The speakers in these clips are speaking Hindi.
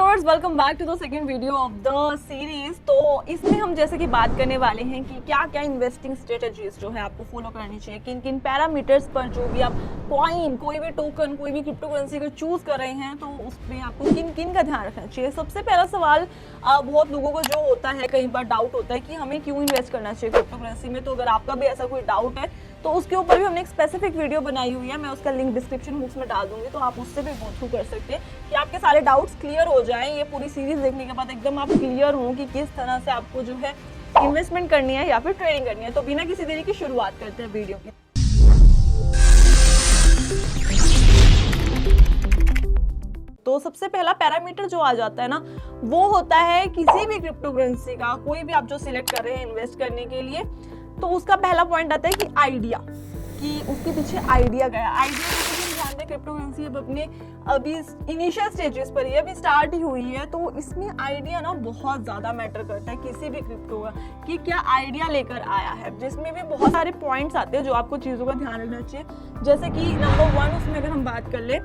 Viewers, welcome back to the second video of the series. तो इसमें हम जैसे कि बात करने वाले हैं कि क्या क्या इन्वेस्टिंग स्ट्रेटजीज जो है आपको फॉलो करनी चाहिए, किन किन पैरामीटर्स पर जो भी आप कॉइन, कोई भी टोकन, कोई भी क्रिप्टो करेंसी को चूज कर रहे हैं तो उसमें आपको किन किन का ध्यान रखना चाहिए। सबसे पहला सवाल बहुत लोगों को जो होता है, कई बार डाउट होता है कि हमें क्यों इन्वेस्ट करना चाहिए क्रिप्टो करेंसी में। तो अगर आपका भी ऐसा कोई डाउट है तो उसके ऊपर भी हमने एक स्पेसिफिक वीडियो बनाई हुई है, मैं उसका लिंक डिस्क्रिप्शन बॉक्स में डाल दूंगी, तो आप उससे भी गो थ्रू कर सकते हैं कि आपके सारे डाउट्स क्लियर हो जाएं। ये पूरी सीरीज देखने के बाद एकदम आप क्लियर हो कि किस तरह से आपको जो है इन्वेस्टमेंट करनी है या फिर ट्रेडिंग करनी है। तो बिना किसी देरी की शुरुआत करते हैं वीडियो की। तो सबसे पहला पैरामीटर जो आ जाता है ना, वो होता है किसी भी क्रिप्टो करेंसी का, कोई भी आप जो सिलेक्ट कर रहे हैं इन्वेस्ट करने के लिए, तो उसका पहला पॉइंट आता है कि आइडिया, कि उसके पीछे आइडिया गया। आइडिया जैसे ध्यान दें, क्रिप्टो करेंसी अब अपने अभी इनिशियल स्टेजेस पर ही अभी स्टार्ट ही हुई है, तो इसमें आइडिया ना बहुत ज्यादा मैटर करता है किसी भी क्रिप्टो का, कि क्या आइडिया लेकर आया है, जिसमें भी बहुत सारे पॉइंट्स आते हैं जो आपको चीजों का ध्यान रखना चाहिए। जैसे कि नंबर 1 उसमें अगर हम बात कर ले,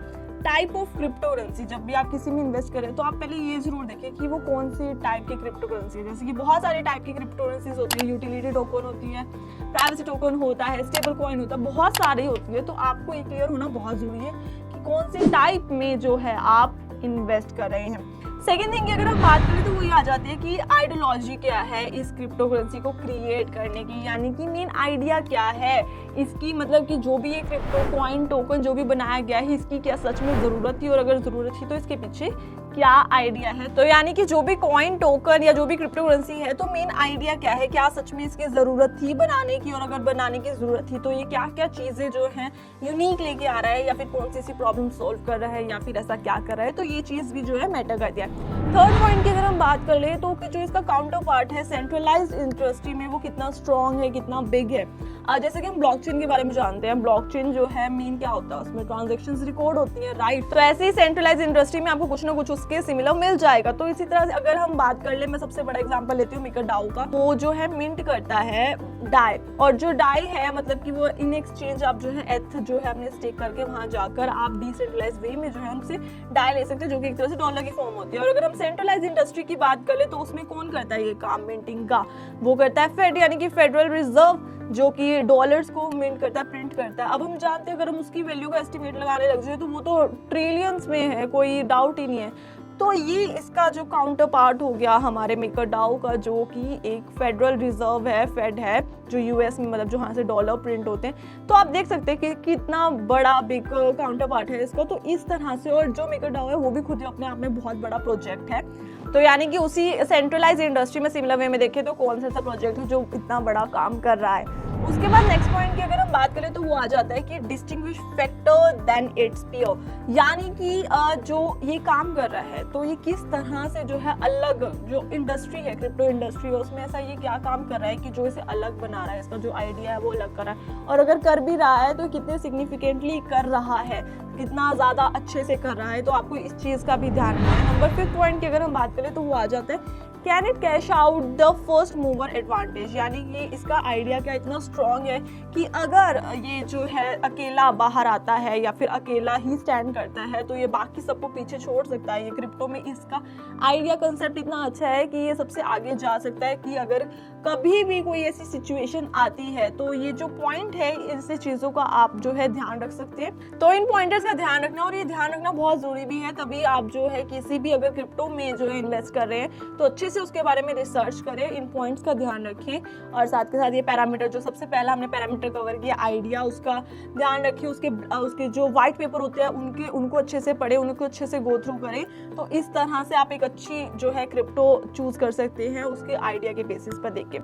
टाइप ऑफ क्रिप्टो करेंसी। जब भी आप किसी में इन्वेस्ट करें तो आप पहले ये जरूर देखें कि वो कौन सी टाइप की क्रिप्टो करेंसी है। जैसे कि बहुत सारे टाइप की क्रिप्टो करेंसीज होती है, यूटिलिटी टोकन होती है, प्राइवेसी टोकन होता है, स्टेबल कॉइन होता है, बहुत सारी होती है। तो आपको ये क्लियर होना बहुत जरूरी है कि कौन सी टाइप में जो है आप इन्वेस्ट कर रहे हैं। सेकेंड थिंग की अगर हम बात करें तो वो ये आ जाती है कि आइडियोलॉजी क्या है इस क्रिप्टो करेंसी को क्रिएट करने की, यानी कि मेन आइडिया क्या है इसकी, मतलब कि जो भी ये क्रिप्टो कॉइन टोकन जो भी बनाया गया है, इसकी क्या सच में ज़रूरत थी, और अगर ज़रूरत थी तो इसके पीछे क्या आइडिया है। तो यानी कि जो भी कॉइन टोकन या जो भी क्रिप्टो करेंसी है, तो मेन आइडिया क्या है, क्या सच में इसकी ज़रूरत थी बनाने की, और अगर बनाने की ज़रूरत थी तो ये क्या क्या चीज़ें जो हैं यूनिक लेके आ रहा है, या फिर कौन सी ऐसी प्रॉब्लम सॉल्व कर रहा है, या फिर ऐसा क्या कर रहा है। तो ये चीज़ भी जो है मैटर करती है। थर्ड पॉइंट की अगर हम बात कर ले तो जो इसका काउंटर पार्ट है सेंट्रलाइज्ड इंडस्ट्री में, वो कितना स्ट्रॉन्ग है, कितना बिग है। जैसे कि हम ब्लॉकचेन के बारे में जानते हैं, ब्लॉकचेन जो है मेन क्या होता है, उसमें ट्रांजैक्शंस रिकॉर्ड होती है, राइट। तो ऐसे ही सेंट्रलाइज्ड इंडस्ट्री में आपको कुछ ना कुछ उसके सिमिलर मिल जाएगा। तो इसी तरह से अगर हम बात कर ले, मैं सबसे बड़ा एग्जांपल लेती हूँ MakerDAO का, वो जो है मिंट करता है डाई, और जो डाई है मतलब कि वो इन एक्सचेंज आप जो है एथ जो है अपने स्टेक करके वहां जाकर आप डिसेंट्रलाइज वे में जो है उनसे डाई ले सकते हैं, जो कि एक तरह से डॉलर की फॉर्म होती है। और अगर हम सेंट्रलाइज इंडस्ट्री की बात कर ले तो उसमें कौन करता है ये काम मिंटिंग का, वो करता है फेड, यानी कि फेडरल रिजर्व, जो कि डॉलर्स को मिंट करता है, प्रिंट करता है। अब हम जानते हैं अगर हम उसकी वैल्यू का एस्टिमेट लगाने लग जाए तो वो तो ट्रिलियंस में है, कोई डाउट ही नहीं है। तो ये इसका जो काउंटर पार्ट हो गया हमारे MakerDAO का, जो कि एक फेडरल रिजर्व है, फेड है, जो यूएस में मतलब जहाँ से डॉलर प्रिंट होते हैं। तो आप देख सकते हैं कि कितना बड़ा बिग काउंटर पार्ट है इसका। तो इस तरह से, और जो MakerDAO है वो भी खुद ही अपने आप में बहुत बड़ा प्रोजेक्ट है। तो यानी कि उसी सेंट्रलाइज इंडस्ट्री में सिमिलर वे में देखें तो कौन सा ऐसा प्रोजेक्ट है जो इतना बड़ा काम कर रहा है। उसके बाद नेक्स्ट पॉइंट की अगर हम बात करें तो वो आ जाता है कि distinguish factor than its peer, यानी कि जो ये काम कर रहा है तो ये किस तरह से जो है अलग, जो इंडस्ट्री है क्रिप्टो इंडस्ट्री है उसमें ऐसा ये क्या काम कर रहा है कि जो इसे अलग बना रहा है, इसका जो आइडिया है वो अलग कर रहा है, और अगर कर भी रहा है तो कितने सिग्निफिकेंटली कर रहा है, कितना ज्यादा अच्छे से कर रहा है। तो आपको इस चीज का भी ध्यान रखना है। नंबर 5 पॉइंट की अगर हम बात करें तो वो आ जाता है can it cash out the first mover advantage, यानी कि इसका आइडिया क्या इतना स्ट्रॉन्ग है कि अगर ये जो है अकेला बाहर आता है या फिर अकेला ही स्टैंड करता है तो ये बाकी सबको पीछे छोड़ सकता है। ये क्रिप्टो में इसका आइडिया कंसेप्ट इतना अच्छा है कि ये सबसे आगे जा सकता है, कि अगर कभी भी कोई ऐसी सिचुएशन आती है तो ये जो पॉइंट है ऐसी चीज़ों का आप जो है ध्यान रख सकते हैं। तो इन पॉइंटर्स का ध्यान रखना, और ये ध्यान रखना बहुत ज़रूरी भी है, तभी आप जो है किसी भी अगर क्रिप्टो में जो है इन्वेस्ट कर रहे हैं तो अच्छे से उसके बारे में रिसर्च करें, इन पॉइंट्स का ध्यान रखें। और साथ के साथ ये पैरामीटर, जो सबसे पहला हमने पैरामीटर कवर किया आइडिया, उसका ध्यान रखिए। उसके जो व्हाइट पेपर होते हैं उनको अच्छे से पढ़ें, उनको अच्छे से गो थ्रू करें। तो इस तरह से आप एक अच्छी जो है क्रिप्टो चूज कर सकते हैं उसके आइडिया के बेसिस पर देख के।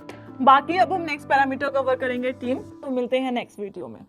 बाकी अब हम नेक्स्ट पैरामीटर कवर करेंगे टीम। तो मिलते हैं नेक्स्ट वीडियो में।